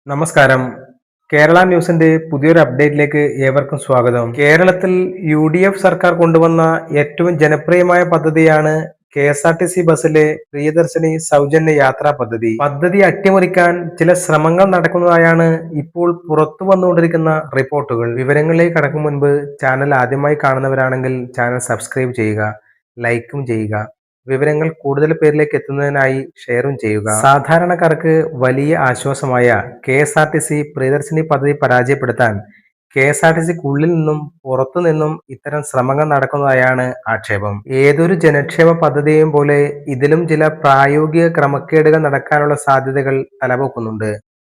നമസ്കാരം. കേരള ന്യൂസിന്റെ പുതിയൊരു അപ്ഡേറ്റിലേക്ക് ഏവർക്കും സ്വാഗതം. കേരളത്തിൽ യു.ഡി.എഫ് സർക്കാർ കൊണ്ടുവന്ന ഏറ്റവും ജനപ്രിയമായ പദ്ധതിയാണ് കെ.എസ്.ആർ.ടി.സി ബസ്സിലെ പ്രിയദർശിനി സൗജന്യ യാത്രാ പദ്ധതി. പദ്ധതി അട്ടിമറിക്കാൻ ചില ശ്രമങ്ങൾ നടക്കുന്നതായാണ് ഇപ്പോൾ പുറത്തു വന്നുകൊണ്ടിരിക്കുന്ന റിപ്പോർട്ടുകൾ. വിവരങ്ങളിലേക്ക് കടക്കും മുൻപ് ചാനൽ ആദ്യമായി കാണുന്നവരാണെങ്കിൽ ചാനൽ സബ്സ്ക്രൈബ് ചെയ്യുക, ലൈക്കും ചെയ്യുക. വിവരങ്ങൾ കൂടുതൽ പേരിലേക്ക് എത്തുന്നതിനായി ഷെയറും ചെയ്യുക. സാധാരണക്കാർക്ക് വലിയ ആശ്വാസമായ കെ.എസ്.ആർ.ടി.സി പ്രിയദർശിനി പദ്ധതി പരാജയപ്പെടുത്താൻ കെ.എസ്.ആർ.ടി.സിക്കുള്ളിൽ നിന്നും പുറത്തു നിന്നും ഇത്തരം ശ്രമങ്ങൾ നടക്കുന്നതായാണ് ആക്ഷേപം. ഏതൊരു ജനക്ഷേമ പദ്ധതിയെയും പോലെ ഇതിലും ചില പ്രായോഗിക ക്രമക്കേടുകൾ നടക്കാനുള്ള സാധ്യതകൾ തലപൊക്കുന്നുണ്ട്.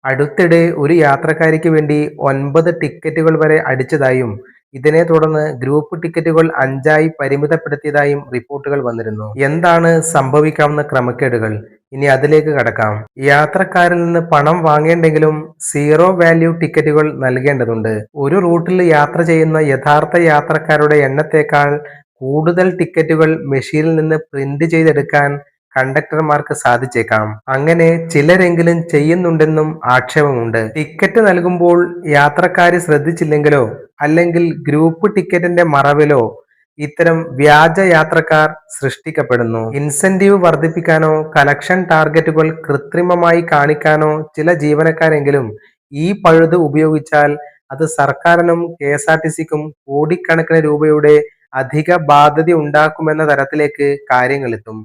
അടുത്തിടെ ഒരു യാത്രക്കാരിക്ക് വേണ്ടി 9 ടിക്കറ്റുകൾ വരെ അടിച്ചതായും ഇതിനെ തുടർന്ന് ഗ്രൂപ്പ് ടിക്കറ്റുകൾ 5ആയി പരിമിതപ്പെടുത്തിയതായും റിപ്പോർട്ടുകൾ വന്നിരുന്നു. എന്താണ് സംഭവിക്കാവുന്ന ക്രമക്കേടുകൾ? ഇനി അതിലേക്ക് കടക്കാം. യാത്രക്കാരിൽ നിന്ന് പണം വാങ്ങേണ്ടെങ്കിലും സീറോ വാല്യൂ ടിക്കറ്റുകൾ നൽകേണ്ടതുണ്ട്. ഒരു റൂട്ടിൽ യാത്ര ചെയ്യുന്ന യഥാർത്ഥ യാത്രക്കാരുടെ എണ്ണത്തേക്കാൾ കൂടുതൽ ടിക്കറ്റുകൾ മെഷീനിൽ നിന്ന് പ്രിന്റ് ചെയ്തെടുക്കാൻ കണ്ടക്ടർമാർക്ക് സാധിച്ചേക്കാം. അങ്ങനെ ചിലരെങ്കിലും ചെയ്യുന്നുണ്ടെന്നും ആക്ഷേപമുണ്ട്. ടിക്കറ്റ് നൽകുമ്പോൾ യാത്രക്കാര് ശ്രദ്ധിച്ചില്ലെങ്കിലോ അല്ലെങ്കിൽ ഗ്രൂപ്പ് ടിക്കറ്റിന്റെ മറവിലോ ഇത്തരം വ്യാജ യാത്രക്കാർ സൃഷ്ടിക്കപ്പെടുന്നു. ഇൻസെന്റീവ് വർദ്ധിപ്പിക്കാനോ കളക്ഷൻ ടാർഗറ്റുകൾ കൃത്രിമമായി കാണിക്കാനോ ചില ജീവനക്കാരെങ്കിലും ഈ പഴുത് ഉപയോഗിച്ചാൽ അത് സർക്കാരിനും കെ.എസ്.ആർ.ടി.സിക്കും കോടിക്കണക്കിന് രൂപയുടെ അധിക ബാധ്യത ഉണ്ടാക്കുമെന്ന തരത്തിലേക്ക് കാര്യങ്ങളെത്തും.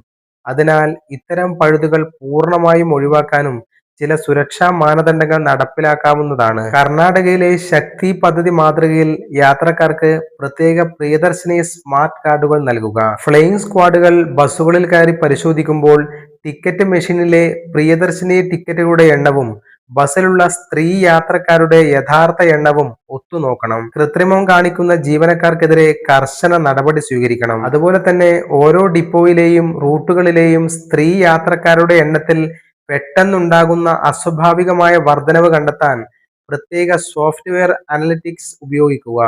അതിനാൽ ഇത്തരം പഴുതുകൾ പൂർണ്ണമായും ഒഴിവാക്കാനും ചില സുരക്ഷാ മാനദണ്ഡങ്ങൾ നടപ്പിലാക്കാവുന്നതാണ്. കർണാടകയിലെ ശക്തി പദ്ധതി മാതൃകയിൽ യാത്രക്കാർക്ക് പ്രത്യേക പ്രിയദർശിനി സ്മാർട്ട് കാർഡുകൾ നൽകുക. ഫ്ലൈയിംഗ് സ്ക്വാഡുകൾ ബസ്സുകളിൽ കയറി പരിശോധിക്കുമ്പോൾ ടിക്കറ്റ് മെഷീനിലെ പ്രിയദർശിനി ടിക്കറ്റുകളുടെ എണ്ണവും ബസ്സിലുള്ള സ്ത്രീ യാത്രക്കാരുടെ യഥാർത്ഥ എണ്ണവും ഒത്തുനോക്കണം. കൃത്രിമം കാണിക്കുന്ന ജീവനക്കാർക്കെതിരെ കർശന നടപടി സ്വീകരിക്കണം. അതുപോലെ തന്നെ ഓരോ ഡിപ്പോയിലെയും റൂട്ടുകളിലെയും സ്ത്രീ യാത്രക്കാരുടെ എണ്ണത്തിൽ പെട്ടെന്നുണ്ടാകുന്ന അസ്വാഭാവികമായ വർധനവ് കണ്ടെത്താൻ പ്രത്യേക സോഫ്റ്റ്വെയർ അനലിറ്റിക്സ് ഉപയോഗിക്കുക.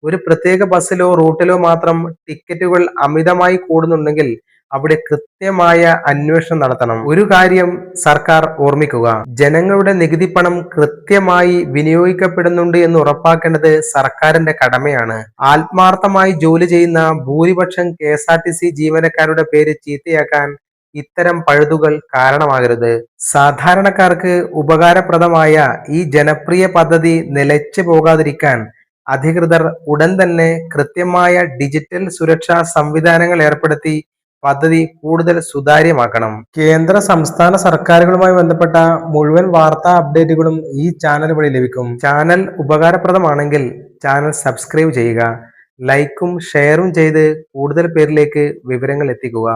ഒരു പ്രത്യേക ബസ്സിലോ റൂട്ടിലോ മാത്രം ടിക്കറ്റുകൾ അമിതമായി കൂടുന്നുണ്ടെങ്കിൽ അവിടെ കൃത്യമായ അന്വേഷണം നടത്തണം. ഒരു കാര്യം സർക്കാർ ഓർമ്മിക്കുക, ജനങ്ങളുടെ നികുതി പണം കൃത്യമായി വിനിയോഗിക്കപ്പെടുന്നുണ്ട് എന്ന് ഉറപ്പാക്കേണ്ടത് സർക്കാരിന്റെ കടമയാണ്. ആത്മാർത്ഥമായി ജോലി ചെയ്യുന്ന ഭൂരിപക്ഷം കെ.എസ്.ആർ.ടി.സി ജീവനക്കാരുടെ പേര് ചീത്തയാക്കാൻ ഇത്തരം പഴുതുകൾ കാരണമാകരുത്. സാധാരണക്കാർക്ക് ഉപകാരപ്രദമായ ഈ ജനപ്രിയ പദ്ധതി നിലച്ചു പോകാതിരിക്കാൻ അധികൃതർ ഉടൻ തന്നെ കൃത്യമായ ഡിജിറ്റൽ സുരക്ഷാ സംവിധാനങ്ങൾ ഏർപ്പെടുത്തി പദ്ധതി കൂടുതൽ സുതാര്യമാക്കണം. കേന്ദ്ര സംസ്ഥാന സർക്കാരുകളുമായി ബന്ധപ്പെട്ട മുഴുവൻ വാർത്താ അപ്ഡേറ്റുകളും ഈ ചാനൽ വഴി ലഭിക്കും. ചാനൽ ഉപകാരപ്രദമാണെങ്കിൽ ചാനൽ സബ്സ്ക്രൈബ് ചെയ്യുക, ലൈക്കും ഷെയറും ചെയ്ത് കൂടുതൽ പേരിലേക്ക് വിവരങ്ങൾ എത്തിക്കുക.